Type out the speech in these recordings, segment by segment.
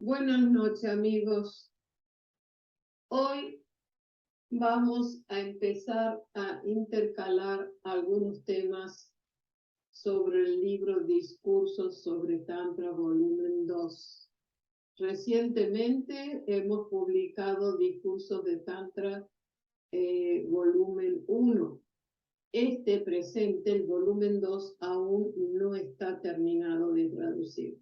Buenas noches, amigos. Hoy vamos a empezar a intercalar algunos temas sobre el libro Discursos sobre Tantra, volumen 2. Recientemente hemos publicado Discursos de Tantra, volumen 1. Este presente, el volumen 2, aún no está terminado de traducir.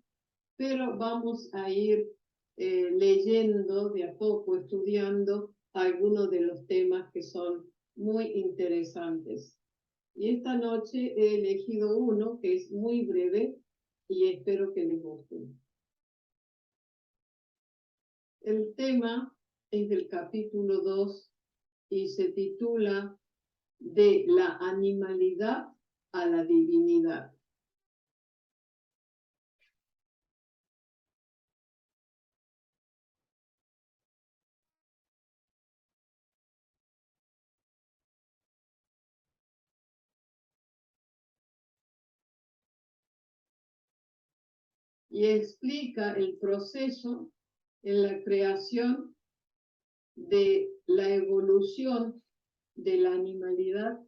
Pero vamos a ir leyendo de a poco, estudiando algunos de los temas que son muy interesantes. Y esta noche he elegido uno que es muy breve y espero que les guste. El tema es del capítulo 2 y se titula De la animalidad a la divinidad. Y explica el proceso en la creación de la evolución de la animalidad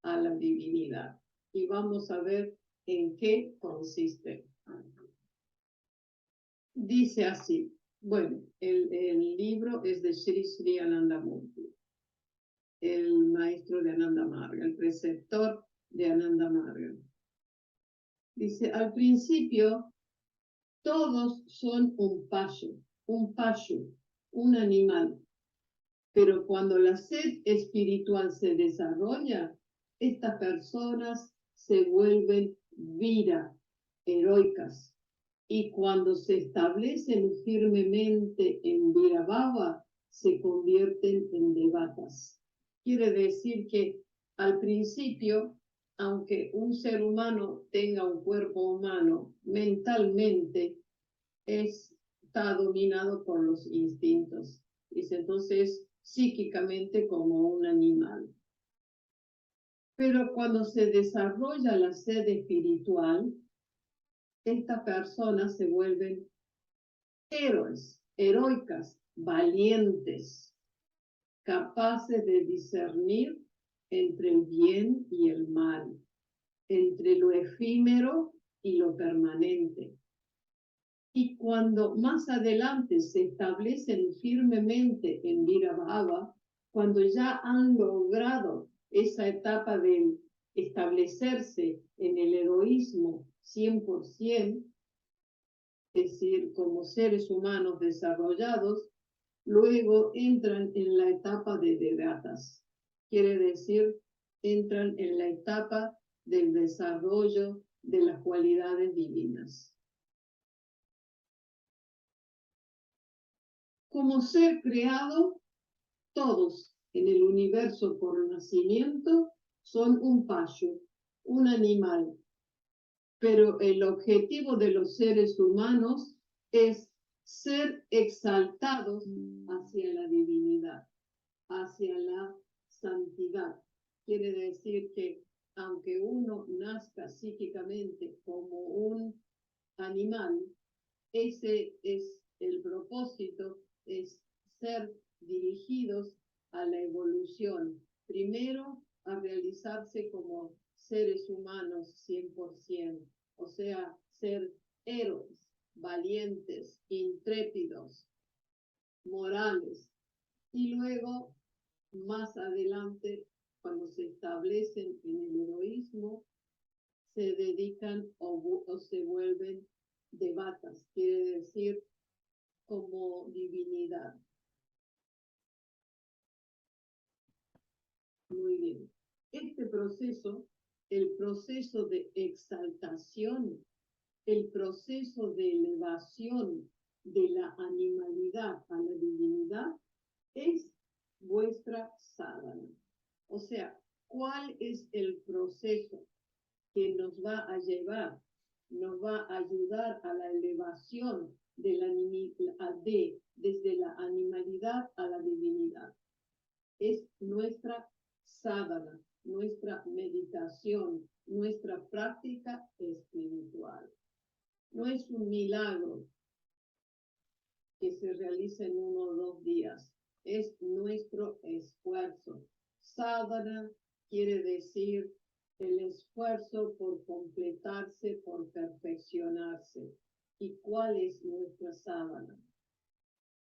a la divinidad. Y vamos a ver en qué consiste. Dice así, bueno, el libro es de Sri Sri Anandamurti, el maestro de Ananda Marga, el preceptor de Ananda Marga. Dice, al principio, todos son un pashu, un animal. Pero cuando la sed espiritual se desarrolla, estas personas se vuelven vira, heroicas. Y cuando se establecen firmemente en virabhava, se convierten en devatas. Quiere decir que al principio, aunque un ser humano tenga un cuerpo humano, mentalmente está dominado por los instintos. Dice entonces psíquicamente como un animal. Pero cuando se desarrolla la sed espiritual, estas personas se vuelven héroes, heroicas, valientes, capaces de discernir entre el bien y el mal, entre lo efímero y lo permanente. Y cuando más adelante se establecen firmemente en virabhava, cuando ya han logrado esa etapa de establecerse en el heroísmo 100%, es decir, como seres humanos desarrollados, luego entran en la etapa de devatas. Quiere decir, entran en la etapa del desarrollo de las cualidades divinas. Como ser creado, todos en el universo por nacimiento son un pashu, un animal. Pero el objetivo de los seres humanos es ser exaltados hacia la divinidad, hacia la santidad. Quiere decir que aunque uno nazca psíquicamente como un animal, ese es el propósito, es ser dirigidos a la evolución. Primero, a realizarse como seres humanos 100%, o sea, ser héroes, valientes, intrépidos, morales. Y luego, más adelante, cuando se establecen en el heroísmo, se dedican o se vuelven devatas, quiere decir como divinidad. Muy bien. Este proceso, el proceso de exaltación, el proceso de elevación de la animalidad a la divinidad, es vuestra sadhana. O sea, ¿cuál es el proceso que nos va a llevar, nos va a ayudar a la elevación desde la animalidad a la divinidad? Es nuestra sadhana, nuestra meditación, nuestra práctica espiritual. No es un milagro, que se realiza en 1 o 2 días. Es nuestro esfuerzo. Sadhana quiere decir el esfuerzo por completarse, por perfeccionarse. ¿Y cuál es nuestra sadhana?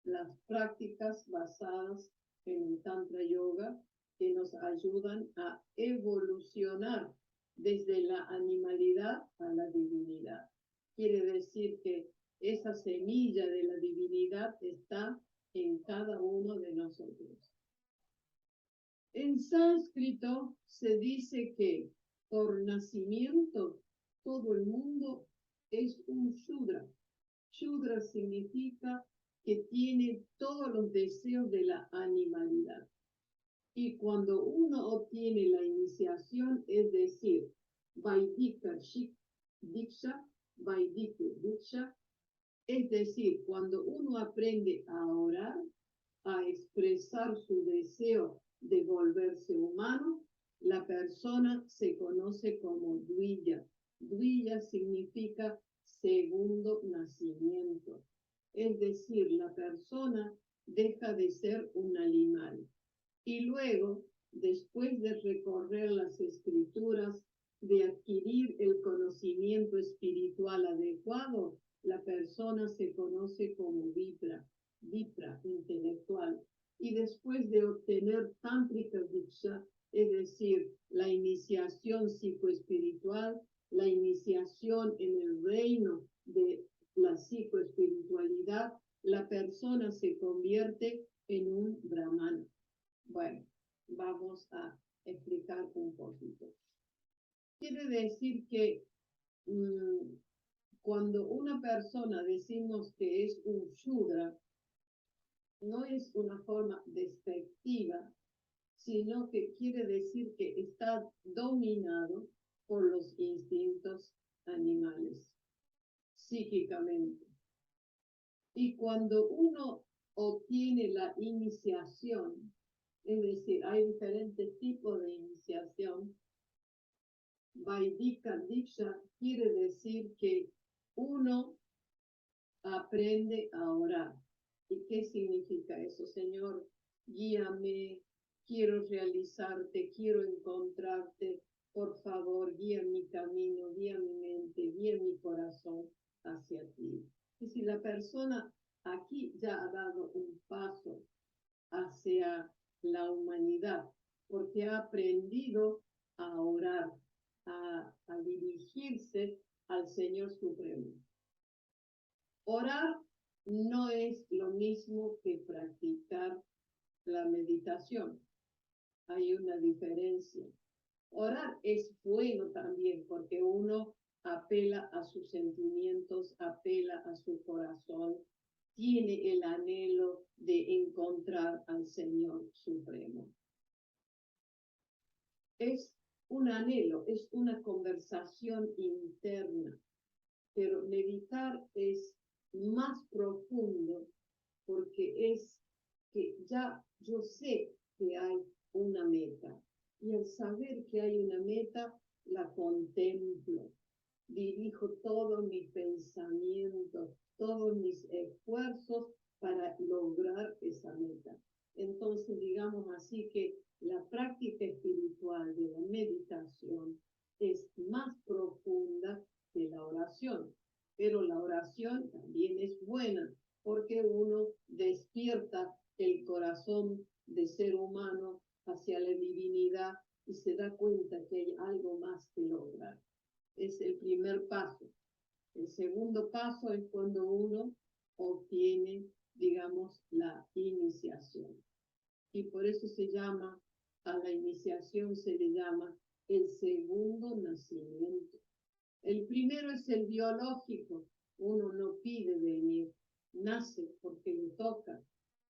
Las prácticas basadas en el Tantra Yoga que nos ayudan a evolucionar desde la animalidad a la divinidad. Quiere decir que esa semilla de la divinidad está en cada uno de nosotros. En sánscrito se dice que por nacimiento todo el mundo es un Shudra. Shudra significa que tiene todos los deseos de la animalidad. Y cuando uno obtiene la iniciación, es decir, Vaidika Diksha, Vaidika Diksha, es decir, cuando uno aprende a orar, a expresar su deseo de volverse humano, la persona se conoce como Dviya. Dviya significa segundo nacimiento. Es decir, la persona deja de ser un animal. Y luego, después de recorrer las escrituras, de adquirir el conocimiento espiritual adecuado, la persona se conoce como Vipra, intelectual. Y después de obtener Tántrica Diksha, es decir, la iniciación psicoespiritual, la iniciación en el reino de la psicoespiritualidad, la persona se convierte en un brahmana. Bueno, vamos a explicar un poquito. Quiere decir que cuando una persona decimos que es un Shudra, no es una forma despectiva, sino que quiere decir que está dominado por los instintos animales, psíquicamente. Y cuando uno obtiene la iniciación, es decir, hay diferentes tipos de iniciación, Vaidika Diksha quiere decir que uno aprende a orar. ¿Y qué significa eso? Señor, guíame, quiero realizarte, quiero encontrarte, por favor, guía mi camino, guía mi mente, guía mi corazón hacia ti. Y si la persona aquí ya ha dado un paso hacia la humanidad, porque ha aprendido a orar, a dirigirse al Señor Supremo. Orar no es lo mismo que practicar la meditación. Hay una diferencia. Orar es bueno también porque uno apela a sus sentimientos, apela a su corazón, tiene el anhelo de encontrar al Señor Supremo. Es un anhelo, es una conversación interna, pero meditar es más profundo porque es que ya yo sé que hay una meta y al saber que hay una meta la contemplo, dirijo todos mis pensamientos, todos mis esfuerzos para lograr esa meta. Entonces, digamos así que la práctica espiritual de la meditación es más profunda que la oración, pero la oración también es buena porque uno despierta el corazón de ser humano hacia la divinidad y se da cuenta que hay algo más que lograr. Es el primer paso. El segundo paso es cuando uno obtiene, digamos, la iniciación. Y por eso se llama, a la iniciación se le llama el segundo nacimiento. El primero es el biológico. Uno no pide venir, nace porque le toca.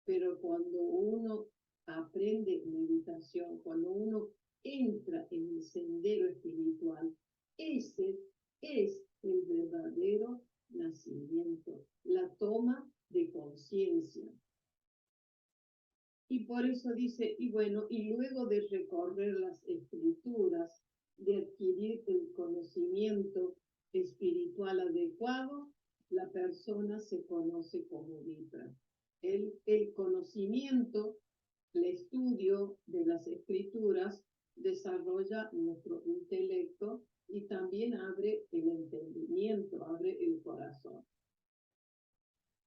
Pero cuando uno aprende meditación, cuando uno entra en el sendero espiritual, ese es el verdadero nacimiento, la toma de conciencia. Y por eso dice, y bueno, y luego de recorrer las escrituras, de adquirir el conocimiento espiritual adecuado, la persona se conoce como Vipra. El conocimiento, el estudio de las escrituras desarrolla nuestro intelecto y también abre el entendimiento, abre el corazón.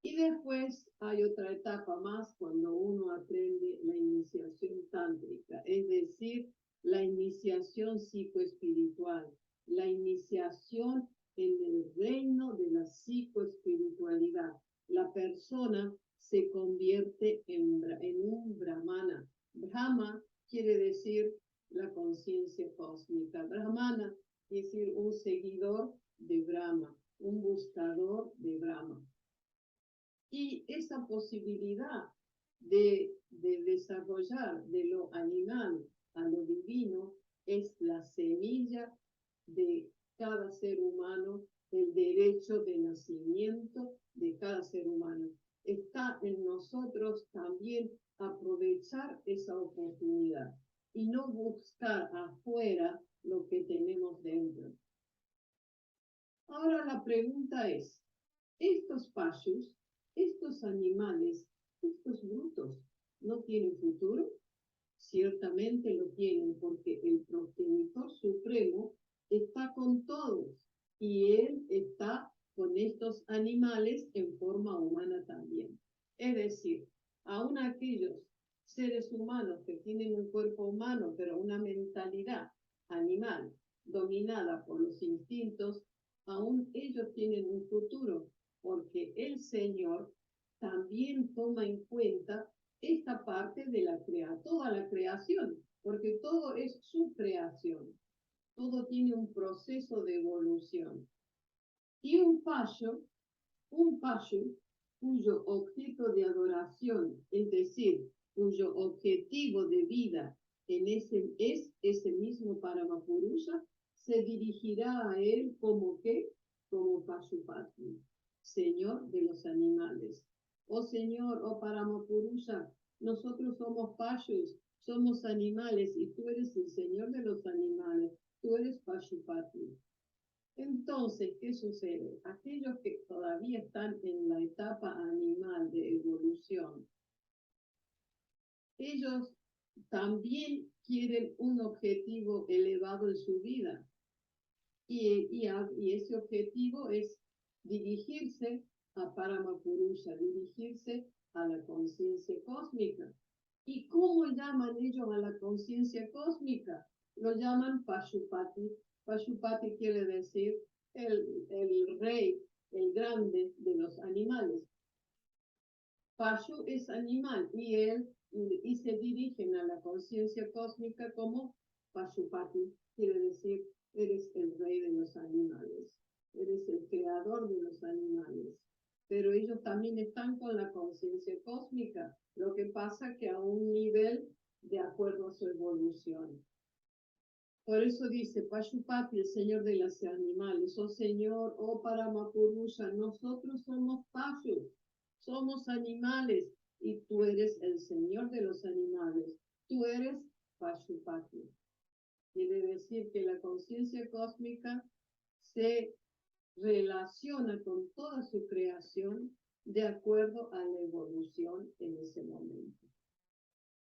Y después hay otra etapa más cuando uno aprende la iniciación tántrica, es decir, la iniciación psicoespiritual, la iniciación en el reino de la psicoespiritualidad. La persona se convierte en un brahmana. Brahma quiere decir la conciencia cósmica. Brahmana quiere decir un seguidor de Brahma, un buscador de Brahma. Y esa posibilidad de desarrollar de lo animal a lo divino es la semilla de cada ser humano, el derecho de nacimiento de cada ser humano. Está en nosotros también aprovechar esa oportunidad y no buscar afuera lo que tenemos dentro. Ahora la pregunta es, estos pashus, estos animales, estos brutos, ¿no tienen futuro? Ciertamente lo tienen porque el progenitor supremo está con todos y él está con estos animales en forma humana también. Es decir, aún aquellos seres humanos que tienen un cuerpo humano pero una mentalidad animal dominada por los instintos, aún ellos tienen un futuro porque el Señor también toma en cuenta esta parte de toda la creación, porque todo es su creación, todo tiene un proceso de evolución. Y un pashu cuyo objeto de adoración, es decir, cuyo objetivo de vida es ese mismo Paramapurusha, se dirigirá a él como Pashupati, Señor de los animales. Oh Señor, oh Paramapurusha, nosotros somos pashus, somos animales y tú eres el Señor de los animales, tú eres Pashupati. Entonces, ¿qué sucede? Aquellos que todavía están en la etapa animal de evolución, ellos también quieren un objetivo elevado en su vida. Y ese objetivo es dirigirse a Paramapurusha, dirigirse a la conciencia cósmica. ¿Y cómo llaman ellos a la conciencia cósmica? Lo llaman Pashupati. Pashupati quiere decir el rey, el grande de los animales. Pashu es animal y se dirigen a la conciencia cósmica como Pashupati, quiere decir eres el rey de los animales, eres el creador de los animales. Pero ellos también están con la conciencia cósmica, lo que pasa que a un nivel de acuerdo a su evolución. Por eso dice Pashupati, el Señor de los animales, oh Señor, oh Paramapurusha, nosotros somos Pashus, somos animales, y tú eres el Señor de los animales, tú eres Pashupati. Quiere decir que la conciencia cósmica se relaciona con toda su creación de acuerdo a la evolución en ese momento.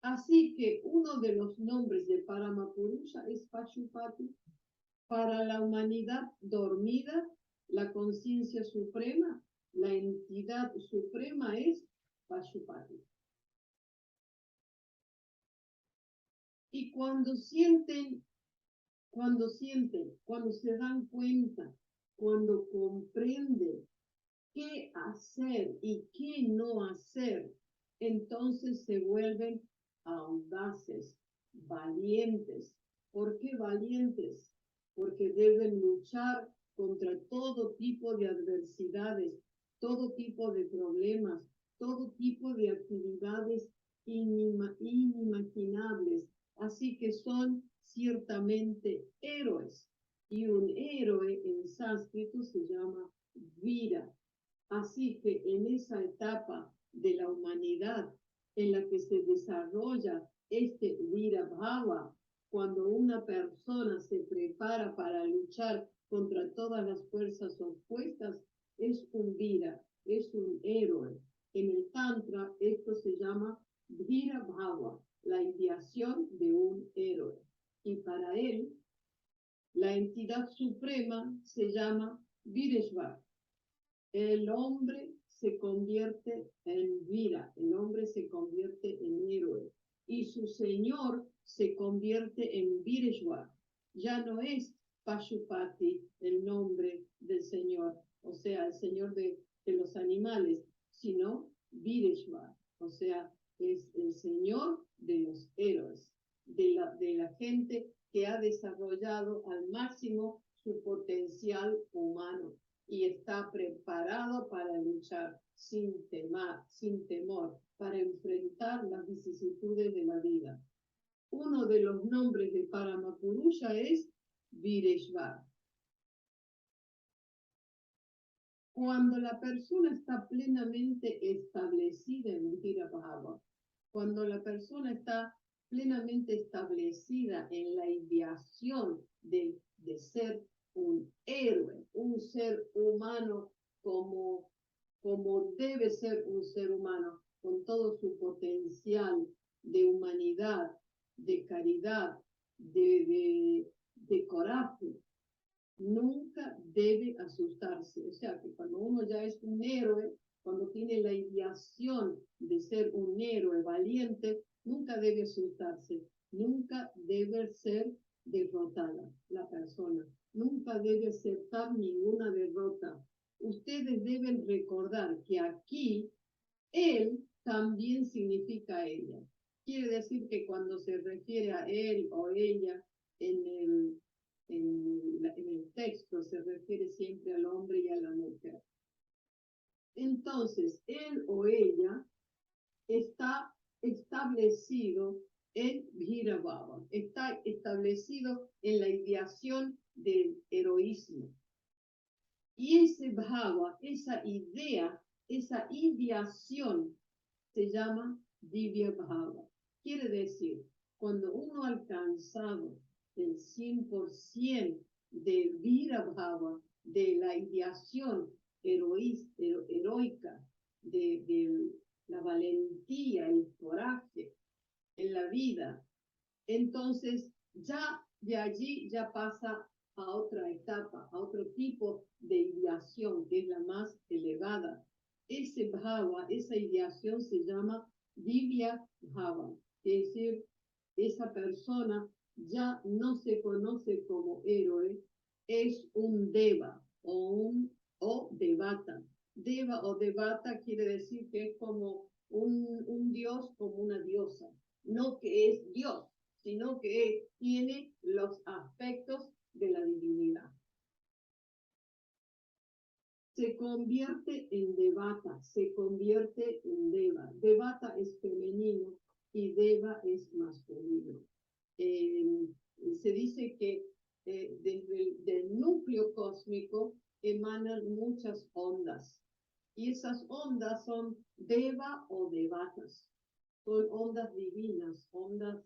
Así que uno de los nombres de Paramapurusha es Pashupati. Para la humanidad dormida, la conciencia suprema, la entidad suprema es Pashupati. Y cuando se dan cuenta, cuando comprenden qué hacer y qué no hacer, entonces se vuelven audaces, valientes. ¿Por qué valientes? Porque deben luchar contra todo tipo de adversidades, todo tipo de problemas, todo tipo de actividades inimaginables. Así que son ciertamente héroes. Y un héroe en sánscrito se llama Vira. Así que en esa etapa de la humanidad en la que se desarrolla este Vira Bhava, cuando una persona se prepara para luchar contra todas las fuerzas opuestas, es un vira, es un héroe. En el Tantra esto se llama Vira Bhava, la ideación de un héroe. Y para él, la entidad suprema se llama Vireshvar. El hombre se convierte en Vira, el hombre se convierte en héroe. Y su señor se convierte en Vireshvar. Ya no es Pashupati el nombre del señor, o sea, el señor de los animales, sino Vireshvar, o sea, es el señor de los héroes, de la gente que ha desarrollado al máximo su potencial humano y está preparado para luchar sin temor, para enfrentar las vicisitudes de la vida. Uno de los nombres de Paramapurusha es Vireshvar. Cuando la persona está plenamente establecida en Virabhava, cuando la persona está plenamente establecida en la ideación de ser un héroe, un ser humano como debe ser un ser humano, con todo su potencial de humanidad, de caridad, de coraje, nunca debe asustarse. O sea, que cuando uno ya es un héroe, cuando tiene la ideación de ser un héroe valiente, nunca debe asustarse, nunca debe ser derrotada la persona, nunca debe aceptar ninguna derrota. Ustedes deben recordar que aquí él también significa ella. Quiere decir que cuando se refiere a él o ella en el texto se refiere siempre al hombre y a la mujer. Entonces, él o ella está establecido en Virabhava, está establecido en la ideación del heroísmo. Y ese bhava, esa idea, esa ideación se llama Divya Bhava. Quiere decir, cuando uno ha alcanzado el 100% del Virabhava, de la ideación heroica, de la valentía, el coraje en la vida, entonces ya de allí ya pasa a otra etapa, a otro tipo de ideación, que es la más elevada. Ese bhava, esa ideación se llama Divya Bhava, es decir, esa persona ya no se conoce como héroe, es un deva o devata. Deva o devata quiere decir que es como un dios, como una diosa, no que es Dios, sino que tiene los aspectos de la divinidad. Se convierte en devata, se convierte en deva. Devata es femenino y deva es masculino. Se dice que desde el núcleo cósmico emanan muchas ondas y esas ondas son deva o devatas. Son ondas divinas, ondas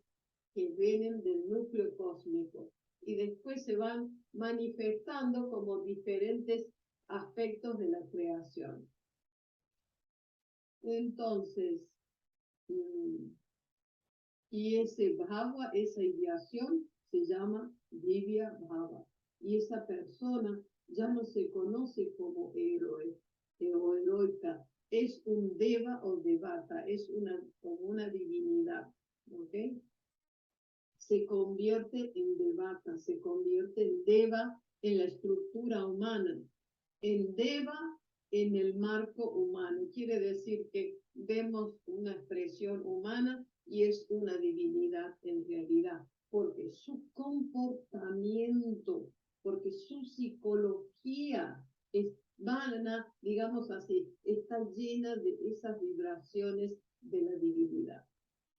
que vienen del núcleo cósmico y después se van manifestando como diferentes aspectos de la creación. Entonces, y ese bhava, esa ideación, se llama Divya Bhava. Y esa persona ya no se conoce como héroe o heroica, es un deva o devata, es como una divinidad, ¿ok? Se convierte en devata, se convierte en deva en la estructura humana, en deva en el marco humano. Quiere decir que vemos una expresión humana y es una divinidad en realidad, porque su comportamiento, porque su psicología es vana, digamos así, está llena de esas vibraciones de la divinidad.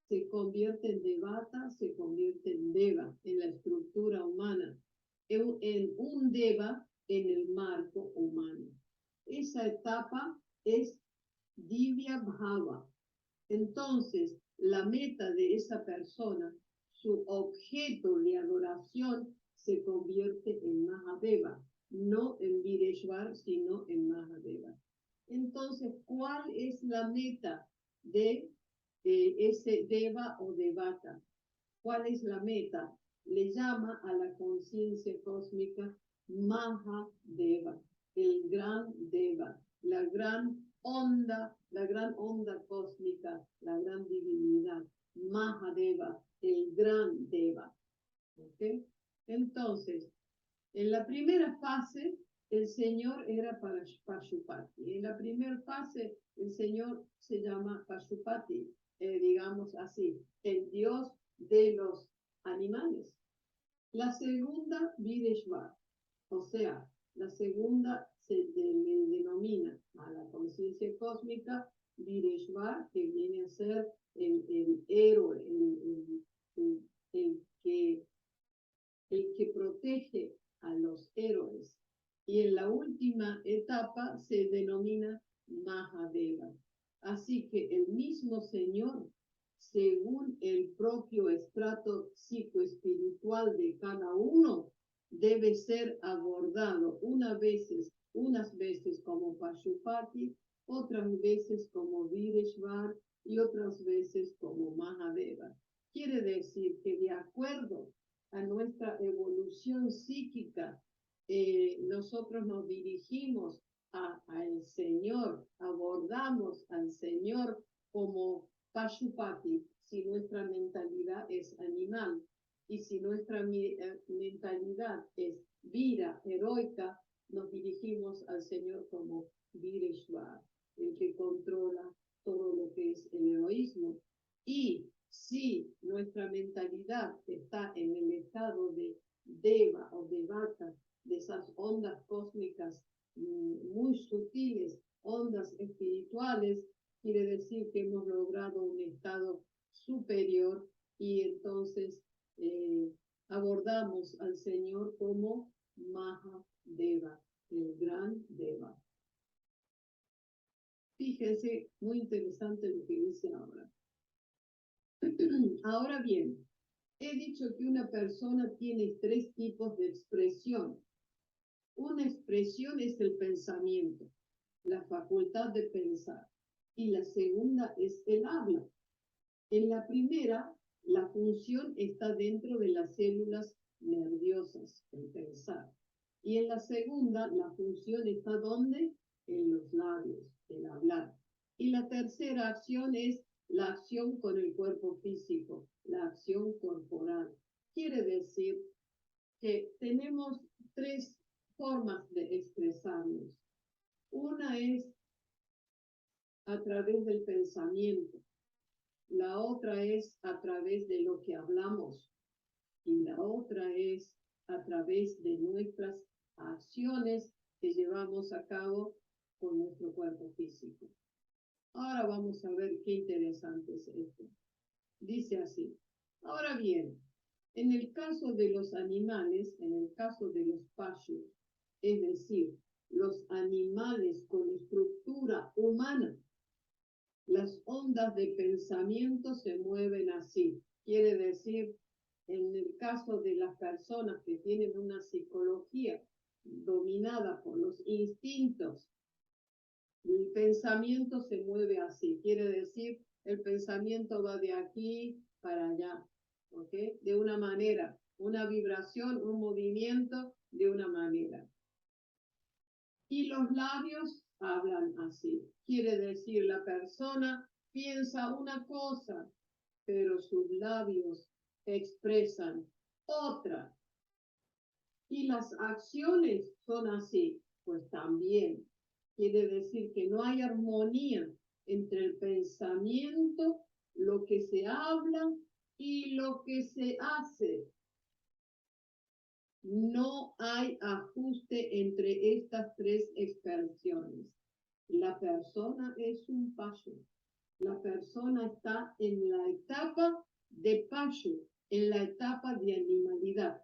Se convierte en devata, se convierte en deva, en la estructura humana, en un deva en el marco humano. Esa etapa es Divya Bhava. Entonces, la meta de esa persona, su objeto de adoración, se convierte en Mahadeva. no en Vireshvar, sino en Mahadeva. Entonces, ¿cuál es la meta de ese Deva o Devata? ¿Cuál es la meta? Le llama a la conciencia cósmica Mahadeva, el gran Deva, la gran onda cósmica, la gran divinidad, Mahadeva, el gran Deva. ¿Okay? Entonces, en la primera fase, el Señor era para Pashupati. En la primera fase, el Señor se llama Pashupati, digamos así, el Dios de los animales. La segunda, Videshvar, o sea, la segunda se le denomina a la conciencia cósmica Videshvar, que viene a ser el héroe, el que protege a los héroes. Y en la última etapa se denomina Mahadeva. Así que el mismo Señor, según el propio estrato psicoespiritual de cada uno, debe ser abordado unas veces como Pashupati, otras veces como Vireshvar y otras veces como Mahadeva. Quiere decir que de acuerdo a nuestra evolución psíquica, nosotros nos dirigimos al Señor, abordamos al Señor como Pashupati, si nuestra mentalidad es animal, y si nuestra mentalidad es vira, heroica, nos dirigimos al Señor como Vireshvar, el que controla todo lo que es el heroísmo. Y si nuestra mentalidad está en el estado de Deva o Devata, de esas ondas cósmicas muy sutiles, ondas espirituales, quiere decir que hemos logrado un estado superior y entonces abordamos al Señor como Mahadeva, el gran Deva. Fíjense, muy interesante lo que dice ahora. Ahora bien, he dicho que una persona tiene 3 tipos de expresión. Una expresión es el pensamiento, la facultad de pensar, y la segunda es el habla. En la primera, la función está dentro de las células nerviosas, el pensar. Y en la segunda, la función está ¿dónde? En los labios, el hablar. Y la tercera acción es la acción con el cuerpo físico, la acción corporal. Quiere decir que tenemos 3 formas de expresarnos. Una es a través del pensamiento, la otra es a través de lo que hablamos y la otra es a través de nuestras acciones que llevamos a cabo con nuestro cuerpo físico. Ahora vamos a ver qué interesante es esto. Dice así, ahora bien, en el caso de los animales, en el caso de los pashus, es decir, los animales con estructura humana, las ondas de pensamiento se mueven así. Quiere decir, en el caso de las personas que tienen una psicología dominada por los instintos, el pensamiento se mueve así. Quiere decir, el pensamiento va de aquí para allá, ¿ok? De una manera, una vibración, un movimiento de una manera. Y los labios hablan así. Quiere decir, la persona piensa una cosa, pero sus labios expresan otra. Y las acciones son así, pues también. Quiere decir que no hay armonía entre el pensamiento, lo que se habla y lo que se hace. No hay ajuste entre estas 3 expresiones. La persona es un pashu. La persona está en la etapa de pashu, en la etapa de animalidad.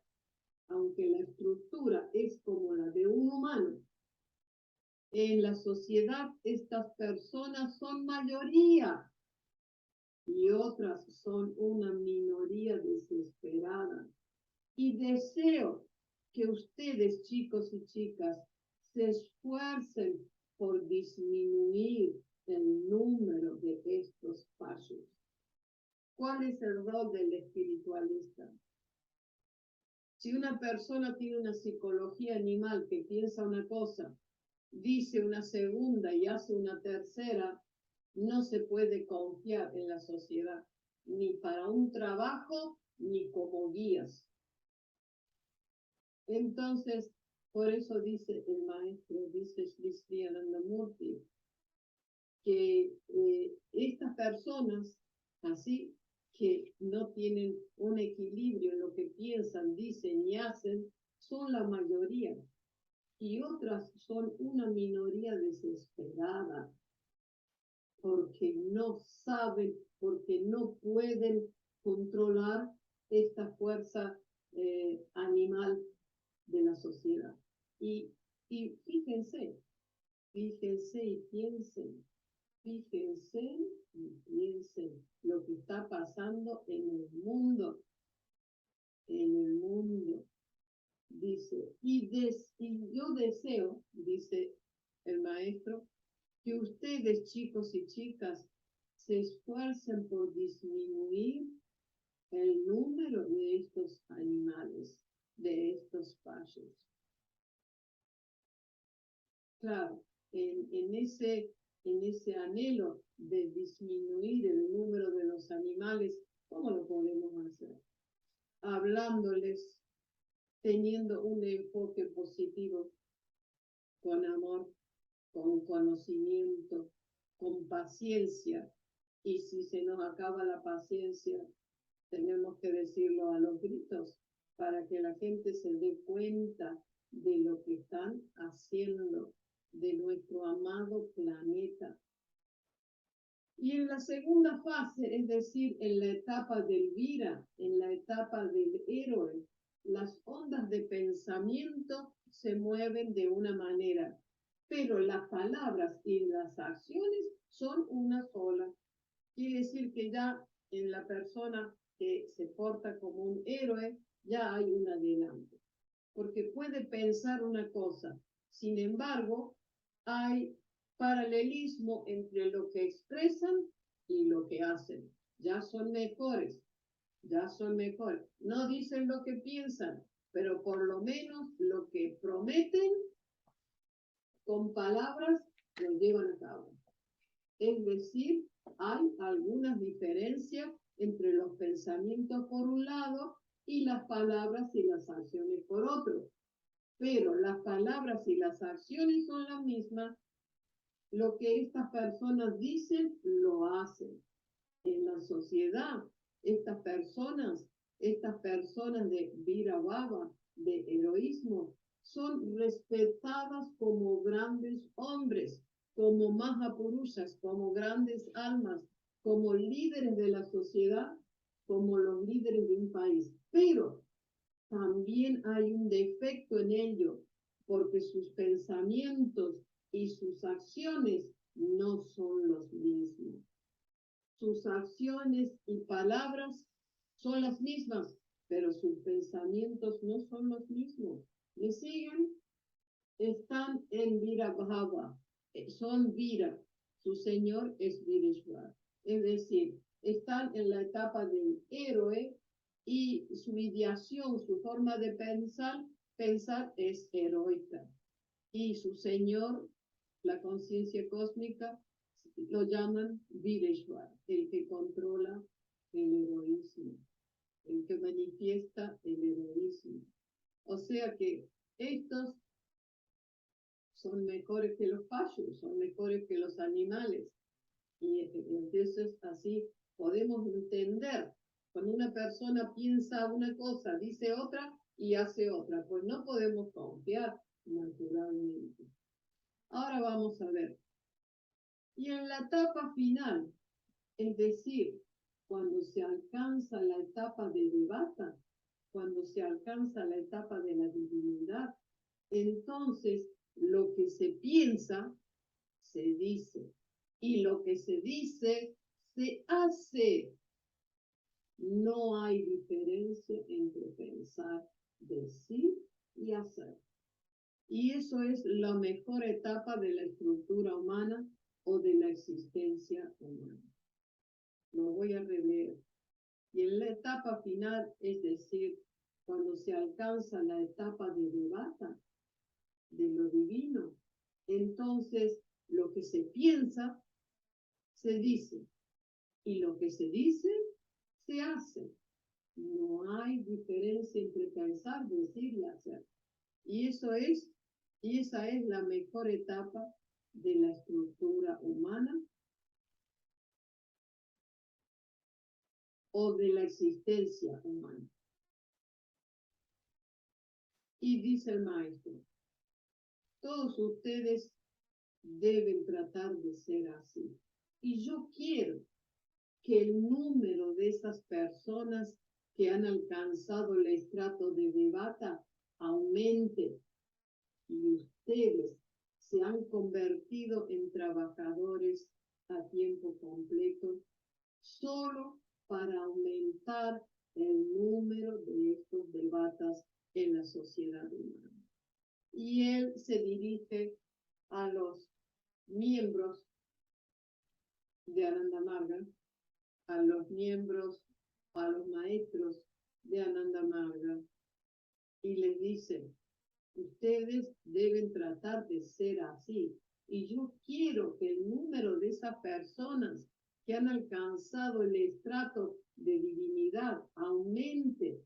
Aunque la estructura es como la de un humano, en la sociedad estas personas son mayoría y otras son una minoría desesperada. Y deseo que ustedes, chicos y chicas, se esfuercen por disminuir el número de estos fallos. ¿Cuál es el rol del espiritualista? Si una persona tiene una psicología animal que piensa una cosa, dice una segunda y hace una tercera, no se puede confiar en la sociedad, ni para un trabajo, ni como guías. Entonces, por eso dice el maestro, dice Sri Sri Anandamurti, que estas personas, así que no tienen un equilibrio en lo que piensan, dicen y hacen, son la mayoría. Y otras son una minoría desesperada, porque no saben, porque no pueden controlar esta fuerza animal de la sociedad. Y fíjense y piensen, fíjense y piensen lo que está pasando en el mundo, dice, y yo deseo, dice el maestro, que ustedes, chicos y chicas, se esfuercen por disminuir el número de estos animales, de estos fallos. Claro, en ese anhelo de disminuir el número de los animales, ¿cómo lo podemos hacer? Hablándoles, teniendo un enfoque positivo, con amor, con conocimiento, con paciencia. Y si se nos acaba la paciencia, tenemos que decirlo a los gritos para que la gente se dé cuenta de lo que están haciendo, de nuestro amado planeta. Y en la segunda fase, es decir, en la etapa del Vira, en la etapa del héroe, las ondas de pensamiento se mueven de una manera, pero las palabras y las acciones son una sola. Quiere decir que ya en la persona que se porta como un héroe, ya hay un adelanto, porque puede pensar una cosa, sin embargo, hay paralelismo entre lo que expresan y lo que hacen. Ya son mejores, No dicen lo que piensan, pero por lo menos lo que prometen con palabras lo llevan a cabo. Es decir, hay algunas diferencias entre los pensamientos por un lado y las palabras y las acciones por otro. Pero las palabras y las acciones son las mismas. Lo que estas personas dicen, lo hacen. En la sociedad, estas personas de Vira Bhava, de heroísmo, son respetadas como grandes hombres, como Mahapurushas, como grandes almas, como líderes de la sociedad, como los líderes de un país. Pero también hay un defecto en ello, porque sus pensamientos y sus acciones no son los mismos. Sus acciones y palabras son las mismas, pero sus pensamientos no son los mismos. ¿Me siguen? Están en Vira Bhava, son Vira, su señor es Vireshwar. Es decir, están en la etapa del héroe y su ideación, su forma de pensar es heroica. Y su señor, la conciencia cósmica, lo llaman Vireshwar, el que controla el heroísmo, el que manifiesta el heroísmo. O sea que estos son mejores que los fallos, son mejores que los animales. Y entonces así podemos entender, cuando una persona piensa una cosa, dice otra y hace otra, pues no podemos confiar naturalmente. Ahora vamos a ver. Y en la etapa final, es decir, cuando se alcanza la etapa de Devata, cuando se alcanza la etapa de la divinidad, entonces lo que se piensa, se dice. Y lo que se dice, se hace. No hay diferencia entre pensar, decir y hacer. Y eso es la mejor etapa de la estructura humana o de la existencia humana. Lo voy a releer. Y en la etapa final, es decir, cuando se alcanza la etapa de Devata, de lo divino, entonces lo que se piensa, se dice. Y lo que se dice, se hace. No hay diferencia entre pensar, decir y hacer. Y esa es la mejor etapa de la estructura humana o de la existencia humana. Y dice el maestro, todos ustedes deben tratar de ser así. Y yo quiero que el número de esas personas que han alcanzado el estrato de Devata aumente y ustedes se han convertido en trabajadores a tiempo completo solo para aumentar el número de estos devatas en la sociedad humana. Y él se dirige a los miembros de Ananda Marga, a los maestros de Ananda Marga, y les dice, ustedes deben tratar de ser así. Y yo quiero que el número de esas personas que han alcanzado el estrato de divinidad aumente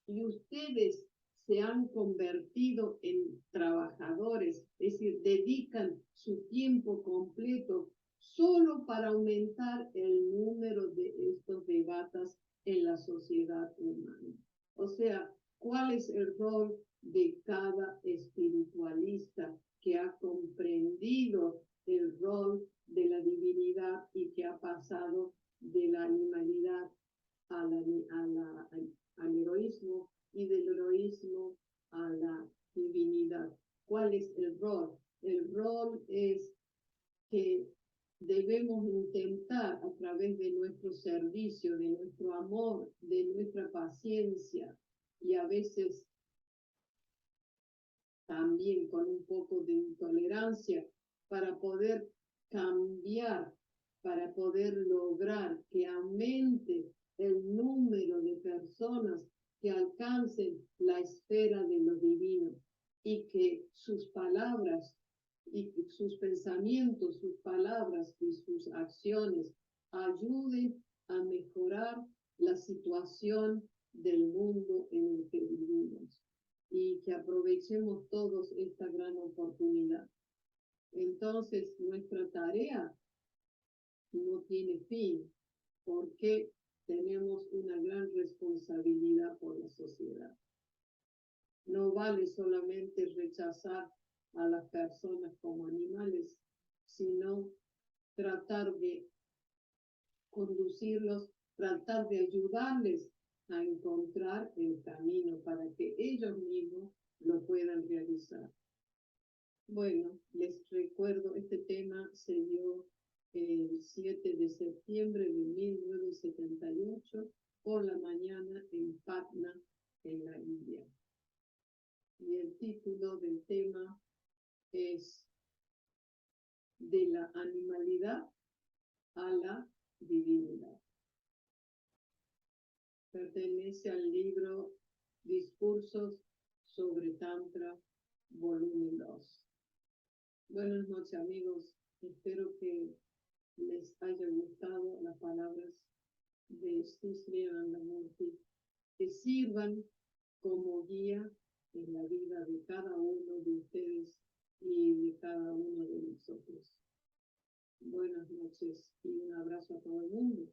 y ustedes se han convertido en trabajadores, es decir, dedican su tiempo completo solo para aumentar el número de estos devatas en la sociedad humana. O sea, ¿cuál es el rol de cada espiritualista que ha comprendido el rol de la divinidad y que ha pasado de la animalidad al heroísmo y del heroísmo a la divinidad? ¿Cuál es el rol? El rol es que debemos intentar a través de nuestro servicio, de nuestro amor, de nuestra paciencia y a veces también con un poco de intolerancia para poder cambiar, para poder lograr que aumente el número de personas que alcancen la esfera de lo divino y que sus palabras y sus pensamientos, sus palabras y sus acciones ayuden a mejorar la situación del mundo en el que vivimos y que aprovechemos todos esta gran oportunidad. Entonces, nuestra tarea no tiene fin porque tenemos una gran responsabilidad por la sociedad. No vale solamente rechazar a las personas como animales, sino tratar de conducirlos, tratar de ayudarles a encontrar el camino para que ellos mismos lo puedan realizar. Bueno, les recuerdo, este tema se dio el 7 de septiembre de 1978 por la mañana en Patna, en la India. Y el título del tema es De la animalidad a la divinidad. Pertenece al libro Discursos sobre Tantra, volumen 2. Buenas noches, amigos. Espero que les haya gustado las palabras de Sri Anandamurti, que sirvan como guía en la vida de cada uno de ustedes y de cada uno de nosotros. Buenas noches y un abrazo a todo el mundo.